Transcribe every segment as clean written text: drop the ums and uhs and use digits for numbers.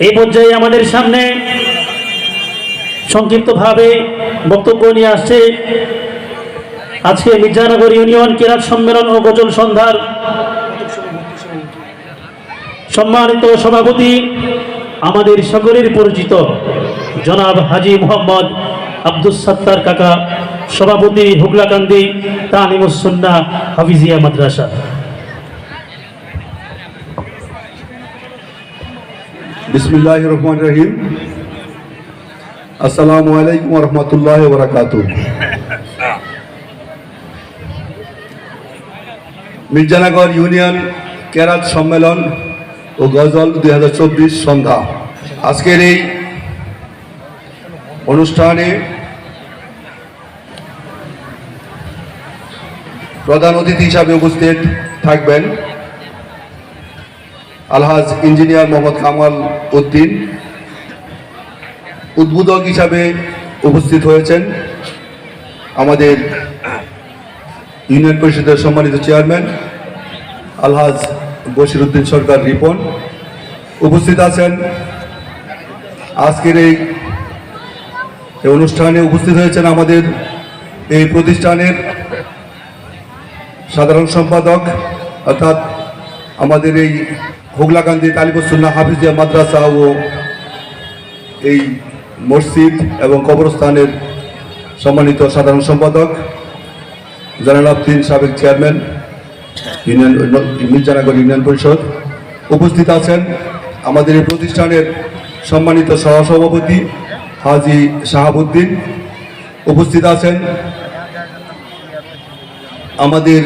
এই পর্যায়ে আমাদের সামনে সংক্ষিপ্তভাবে বক্তব্য নিয়ে আসছে আজকে মির্জানগর ইউনিয়ন কেরাত সম্মেলন ও গজল সন্ধ্যার সম্মানিত সভাপতি, আমাদের সকলের পরিচিত জনাব হাজী মোহাম্মদ আব্দুস সাত্তার কাকা, সভাপতি হুগলাকান্দি তালিমুস সুন্নাহ হাফিজিয়া মাদ্রাসা। বিসমিল্লাহির রহমানির রহিম। আসসালামু আলাইকুম ওয়া রাহমাতুল্লাহি ওয়া বারাকাতুহু। মির্জানগর ইউনিয়ন কেরাত সম্মেলন ও গজল 2024 সন্ধ্যা। আজকের এই অনুষ্ঠানে প্রধান অতিথি হিসাবে উপস্থিত থাকবেন আলহাজ ইঞ্জিনিয়ার মোহাম্মদ কামাল উদ্দিন। উদ্বোধক হিসাবে উপস্থিত হয়েছেন আমাদের ইউনিয়ন পরিষদের সম্মানিত চেয়ারম্যান আলহাজ বশিরউদ্দিন সরকার রিপন। উপস্থিত আছেন আজকের এই অনুষ্ঠানে উপস্থিত হয়েছেন আমাদের এই প্রতিষ্ঠানের সাধারণ সম্পাদক অর্থাৎ আমাদের এই হুগলাকান্দি তালিমুস সুন্নাহ হাফিজিয়া মাদ্রাসা ও এই মসজিদ এবং কবরস্থানের সম্মানিত সাধারণ সম্পাদক জালালউদ্দিন সাবেক চেয়ারম্যান ইউনিয়ন মির্জানগর ইউনিয়ন পরিষদ। উপস্থিত আছেন আমাদের এই প্রতিষ্ঠানের সম্মানিত সহসভাপতি হাজী শাহাবুদ্দিন। উপস্থিত আছেন আমাদের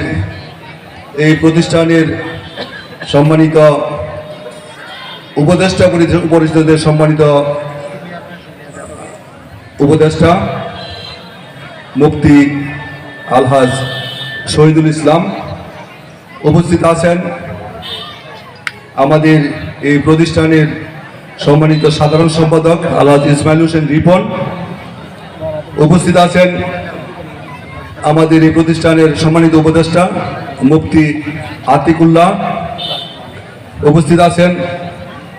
এই প্রতিষ্ঠানের সম্মানিত উপদেষ্টা পরিষদের সম্মানিত উপদেষ্টা মুফতি আলহাজ শহীদুল ইসলাম। উপস্থিত আছেন আমাদের এই প্রতিষ্ঠানের সম্মানিত সাধারণ সম্পাদক আলহাজ ইসমাইল হোসেন রিপন। উপস্থিত আছেন আমাদের এই প্রতিষ্ঠানের সম্মানিত উপদেষ্টা মুফতি আতিকুল্লাহ। উপস্থিত আছেন,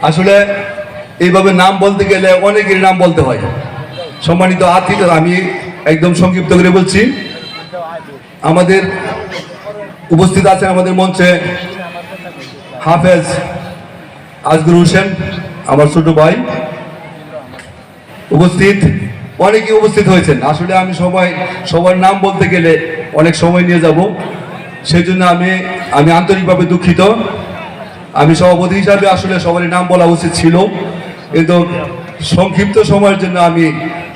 আসলে এইভাবে নাম বলতে গেলে অনেকের নাম বলতে হয়। সম্মানিত আতিক, আমি একদম সংক্ষিপ্ত করে বলছি। আমাদের উপস্থিত আছেন আমাদের মঞ্চে হাফেজ আজগর হোসেন, আমার ছোট ভাই। উপস্থিত অনেকে উপস্থিত হয়েছেন। আসলে আমি সবার নাম বলতে গেলে অনেক সময় নিয়ে যাব, সেই জন্য আমি আন্তরিকভাবে দুঃখিত। আমি সভাপতি হিসাবে আসলে সবারই নাম বলা উচিত ছিল, কিন্তু সংক্ষিপ্ত সময়ের জন্য আমি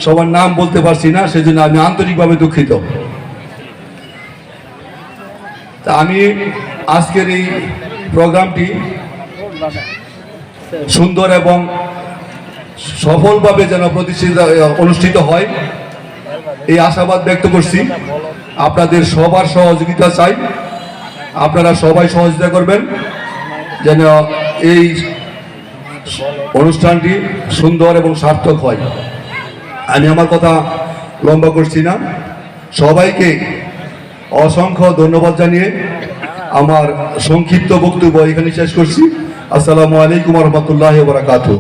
সবার নাম বলতে পারছি না, সেই জন্য আমি আন্তরিকভাবে দুঃখিত। তা আমি আজকের এই প্রোগ্রামটি সুন্দর এবং সফলভাবে যেন অনুষ্ঠিত হয় এই আশাবাদ ব্যক্ত করছি। আপনাদের সবার সহযোগিতা চাই, আপনারা সবাই সহযোগিতা করবেন যেন এই অনুষ্ঠানটি সুন্দর এবং সার্থক হয়। আমি আমার কথা লম্বা করছি না, সবাইকে অসংখ্য ধন্যবাদ জানিয়ে আমার সংক্ষিপ্ত বক্তব্য এখানে শেষ করছি। আসসালামু আলাইকুম ওয়া রাহমাতুল্লাহি ওয়া বারাকাতুহু।